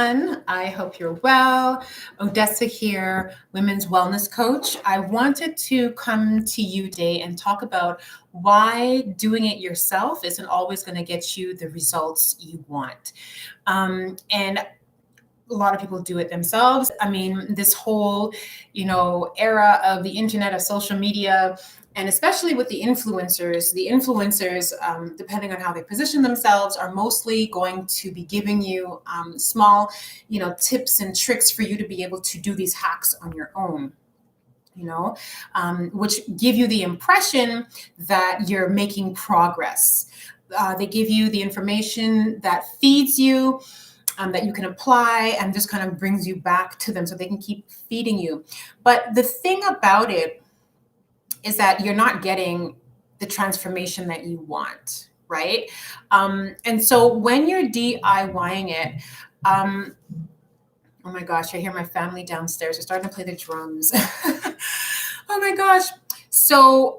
everyone. I hope you're well. Odessa here, women's wellness coach. I wanted to come to you today and talk about why doing it yourself isn't always going to get you the results you want. And a lot of people do it themselves. I mean, this whole, era of the internet, of social media, and especially with the influencers, depending on how they position themselves, are mostly going to be giving you small, tips and tricks for you to be able to do these hacks on your own. Which give you the impression that you're making progress. They give you the information that feeds you, that you can apply, and just kind of brings you back to them so they can keep feeding you. But the thing about it is that you're not getting the transformation that you want, right? And so when you're DIYing it, oh my gosh, I hear my family downstairs. They're starting to play the drums. Oh my gosh. So,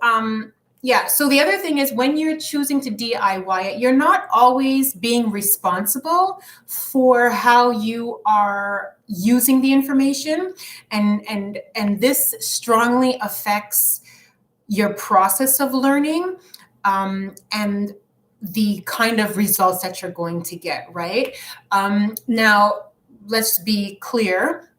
so the other thing is, when you're choosing to DIY it, you're not always being responsible for how you are using the information. And this strongly affects your process of learning, and the kind of results that you're going to get, right? Now, let's be clear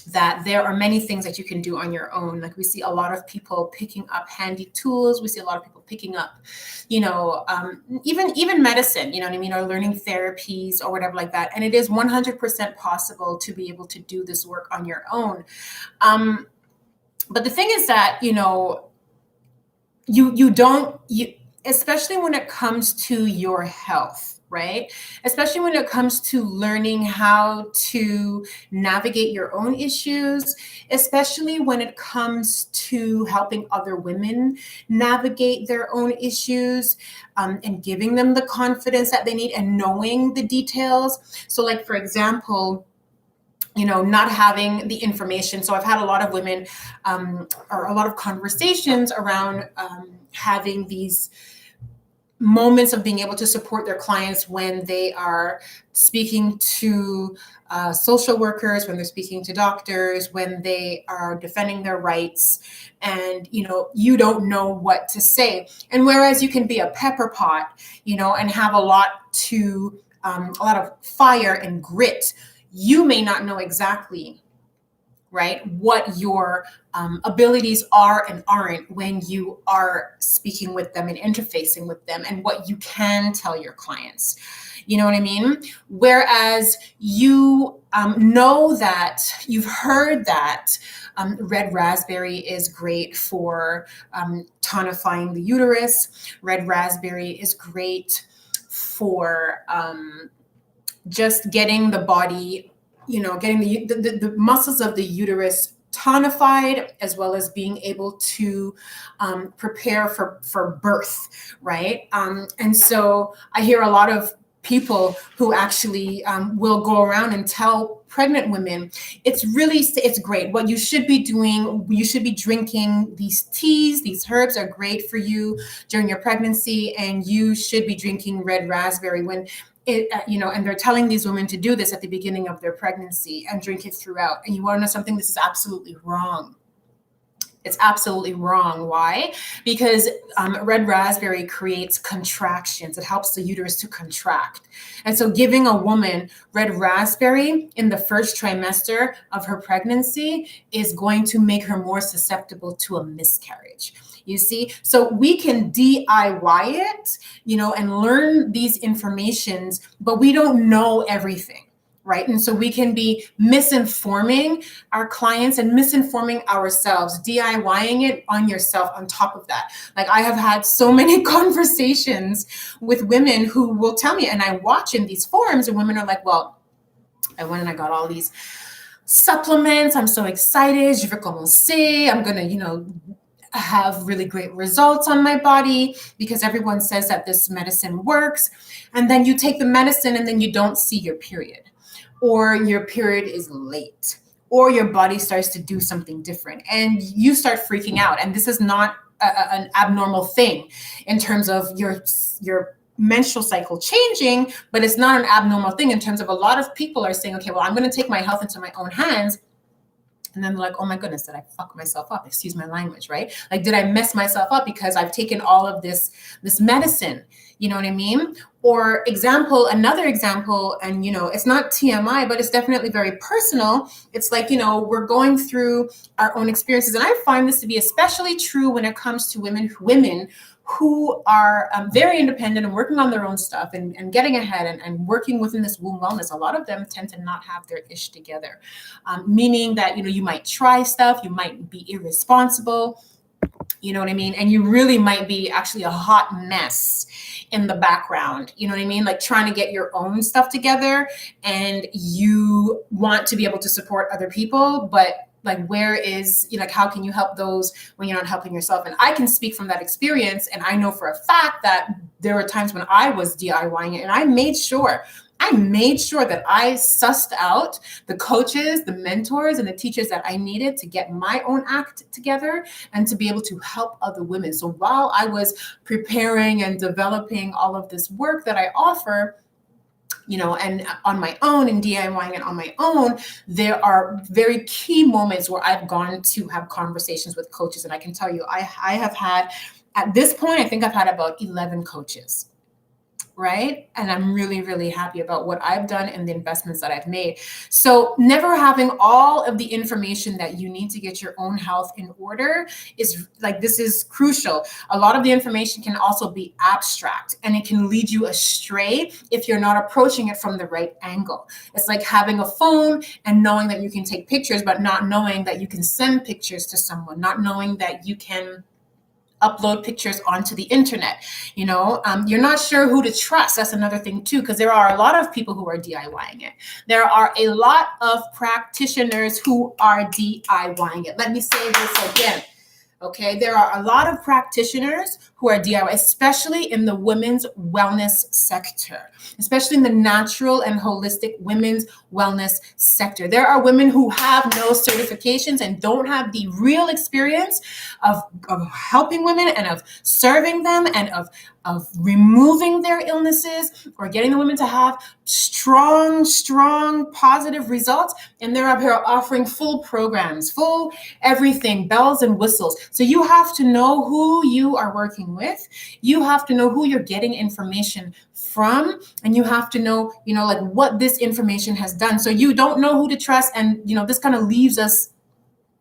that there are many things that you can do on your own. Like, we see a lot of people picking up handy tools. We see a lot of people picking up, even medicine, or learning therapies or whatever like that. And it is 100% possible to be able to do this work on your own. But the thing is that, especially when it comes to your health, right? Especially when it comes to learning how to navigate your own issues, especially when it comes to helping other women navigate their own issues, and giving them the confidence that they need and knowing the details. So, like, for example, not having the information. So I've had a lot of women, or a lot of conversations around having these moments of being able to support their clients when they are speaking to social workers, when they're speaking to doctors, when they are defending their rights, and you don't know what to say. And whereas you can be a pepper pot, and have a lot of fire and grit, you may not know exactly, right, what your abilities are and aren't when you are speaking with them and interfacing with them, and what you can tell your clients. You know what I mean? Whereas you know that you've heard that red raspberry is great for tonifying the uterus. Red raspberry is great for just getting the body, getting the muscles of the uterus tonified, as well as being able to prepare for birth, right? And so I hear a lot of people who actually will go around and tell pregnant women, it's great. What you should be doing, you should be drinking these teas. These herbs are great for you during your pregnancy, and you should be drinking red raspberry when and they're telling these women to do this at the beginning of their pregnancy and drink it throughout. And you want to know something? This is absolutely wrong. It's absolutely wrong. Why? Because red raspberry creates contractions. It helps the uterus to contract. And so giving a woman red raspberry in the first trimester of her pregnancy is going to make her more susceptible to a miscarriage. You see, so we can DIY it, and learn these informations, but we don't know everything, right? And so we can be misinforming our clients and misinforming ourselves, DIYing it on yourself on top of that. Like, I have had so many conversations with women who will tell me, and I watch in these forums, and women are like, well, I went and I got all these supplements. I'm so excited. Je vais commencer. I'm going to, have really great results on my body because everyone says that this medicine works. And then you take the medicine and then you don't see your period, or your period is late, or your body starts to do something different and you start freaking out. And this is not an abnormal thing in terms of your menstrual cycle changing, but it's not an abnormal thing in terms of a lot of people are saying, okay, well, I'm going to take my health into my own hands. And then they're like, oh my goodness, did I fuck myself up? Excuse my language, right? Like, did I mess myself up because I've taken all of this medicine? You know what I mean? Or another example, and it's not TMI, but it's definitely very personal. It's like, we're going through our own experiences. And I find this to be especially true when it comes to women who are very independent and working on their own stuff and getting ahead and working within this womb wellness. A lot of them tend to not have their ish together, meaning that, you might try stuff, you might be irresponsible, you know what I mean? And you really might be actually a hot mess in the background, you know what I mean? Like trying to get your own stuff together, and you want to be able to support other people, but like, where is, like, how can you help those when you're not helping yourself? And I can speak from that experience. And I know for a fact that there were times when I was DIYing it, and I made sure that I sussed out the coaches, the mentors, and the teachers that I needed to get my own act together and to be able to help other women. So while I was preparing and developing all of this work that I offer, and on my own and DIYing it on my own, there are very key moments where I've gone to have conversations with coaches. And I can tell you, I have had, at this point, I think I've had about 11 coaches. Right? And I'm really, really happy about what I've done and the investments that I've made. So never having all of the information that you need to get your own health in order this is crucial. A lot of the information can also be abstract, and it can lead you astray if you're not approaching it from the right angle. It's like having a phone and knowing that you can take pictures, but not knowing that you can send pictures to someone, not knowing that you can upload pictures onto the internet. You're not sure who to trust. That's another thing too, because there are a lot of people who are DIYing it. There are a lot of practitioners who are DIYing it. Let me say this again. Okay, there are a lot of practitioners who are DIY, especially in the women's wellness sector, especially in the natural and holistic women's wellness sector. There are women who have no certifications and don't have the real experience of helping women and of serving them and of removing their illnesses or getting the women to have strong, positive results. And they're up here offering full programs, full everything, bells and whistles. So you have to know who you are working with. You have to know who you're getting information from. And you have to know, like what this information has done. So you don't know who to trust. And, this kind of leaves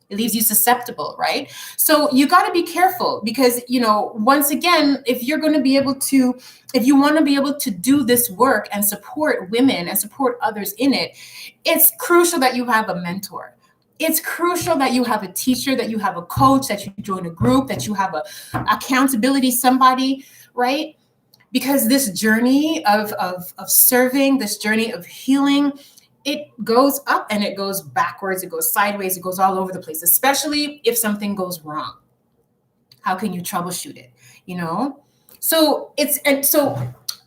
you susceptible, right? So you got to be careful because, once again, if you want to be able to do this work and support women and support others in it, it's crucial that you have a mentor. It's crucial that you have a teacher, that you have a coach, that you join a group, that you have a accountability somebody, right? Because this journey of serving, this journey of healing, it goes up and it goes backwards, it goes sideways, it goes all over the place, especially if something goes wrong. How can you troubleshoot it? So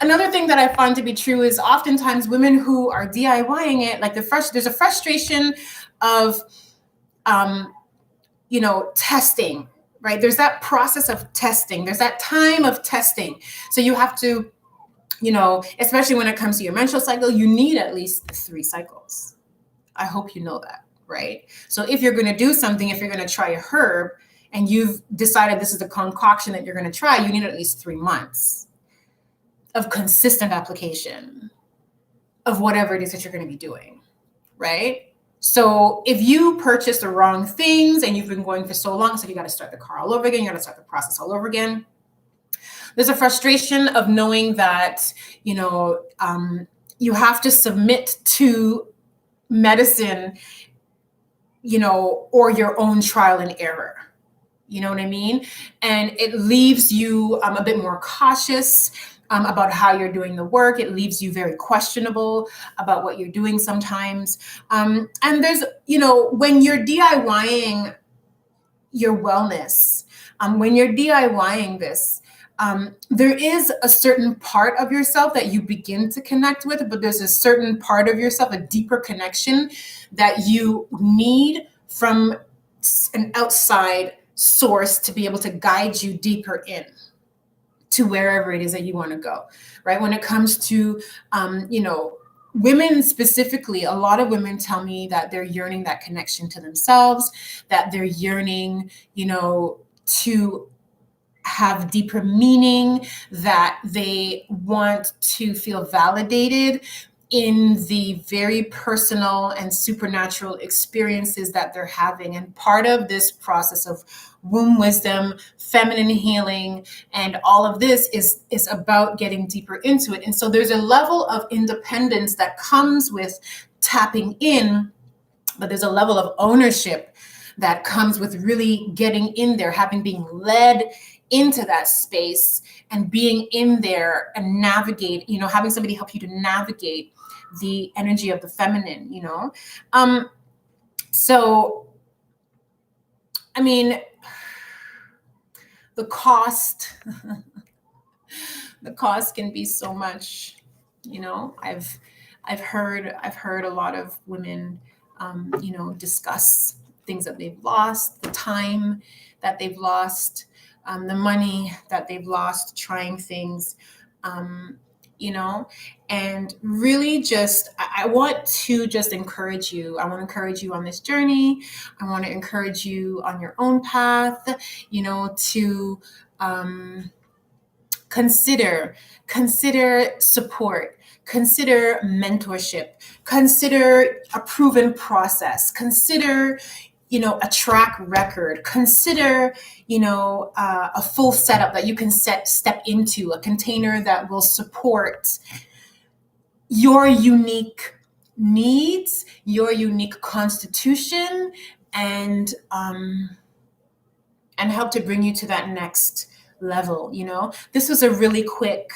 another thing that I find to be true is oftentimes women who are DIYing it, like there's a frustration of, testing, right? There's that process of testing. There's that time of testing. So you have to, especially when it comes to your menstrual cycle, you need at least 3 cycles. I hope you know that, right? So if you're going to do something, if you're going to try a herb and you've decided this is the concoction that you're going to try, you need at least 3 months of consistent application of whatever it is that you're going to be doing, right? So if you purchase the wrong things and you've been going for so long, so you got to start the car all over again, you got to start the process all over again. There's a frustration of knowing that, you have to submit to medicine, or your own trial and error. You know what I mean? And it leaves you a bit more cautious about how you're doing the work. It leaves you very questionable about what you're doing sometimes. And there's, when you're DIYing your wellness, when you're DIYing this, there is a certain part of yourself that you begin to connect with, but there's a certain part of yourself, a deeper connection that you need from an outside source to be able to guide you deeper in. to wherever it is that you want to go, right? When it comes to, women specifically, a lot of women tell me that they're yearning that connection to themselves, that they're yearning, to have deeper meaning, that they want to feel validated in the very personal and supernatural experiences that they're having. And part of this process of womb wisdom, feminine healing, and all of this is about getting deeper into it. And so there's a level of independence that comes with tapping in, but there's a level of ownership that comes with really getting in there, being led into that space and being in there and navigate, having somebody help you to navigate the energy of the feminine, So, I mean, the cost, the cost can be so much, I've heard a lot of women, discuss things that they've lost, the time that they've lost, the money that they've lost trying things, and really just, I want to just encourage you. I want to encourage you on this journey. I want to encourage you on your own path, to consider support, consider mentorship, consider a proven process, consider a track record, consider, a full setup that you can step into, a container that will support your unique needs, your unique constitution, and help to bring you to that next level. This was a really quick,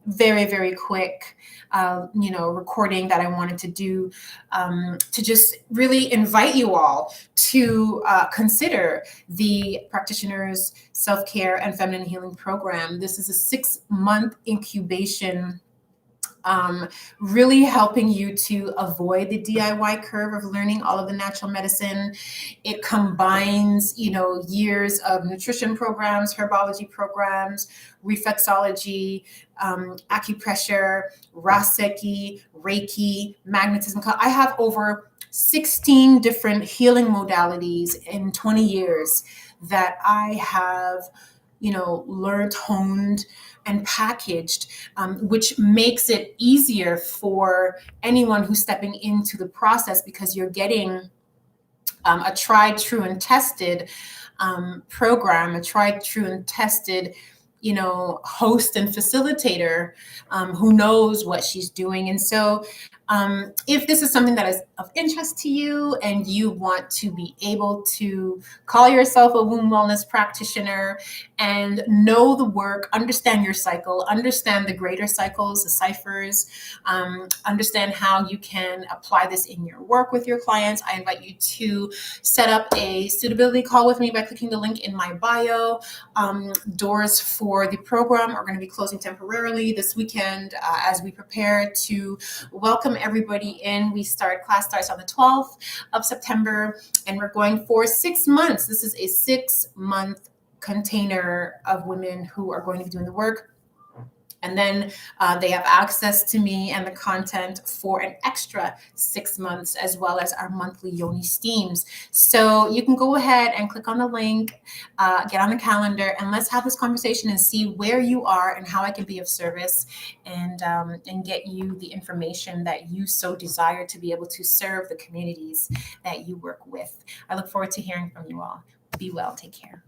very, very quick, recording that I wanted to do, to just really invite you all to consider the Practitioners Self-Care and Feminine Healing Program. This is a 6-month incubation, really helping you to avoid the DIY curve of learning all of the natural medicine. It combines, years of nutrition programs, herbology programs, reflexology, acupressure, Raseki, Reiki, magnetism. I have over 16 different healing modalities in 20 years that I have, learned, honed, and packaged, which makes it easier for anyone who's stepping into the process, because you're getting a tried, true, and tested program, a tried, true, and tested, host and facilitator who knows what she's doing. And so if this is something that is of interest to you and you want to be able to call yourself a womb wellness practitioner and know the work, understand your cycle, understand the greater cycles, the ciphers, understand how you can apply this in your work with your clients, I invite you to set up a suitability call with me by clicking the link in my bio. Doors for the program are going to be closing temporarily this weekend as we prepare to welcome everybody in. Class starts on the 12th of September, and we're going for 6 months. This is a 6-month container of women who are going to be doing the work. And then they have access to me and the content for an extra 6 months, as well as our monthly Yoni Steams. So you can go ahead and click on the link, get on the calendar, and let's have this conversation and see where you are and how I can be of service, and get you the information that you so desire to be able to serve the communities that you work with. I look forward to hearing from you all. Be well. Take care.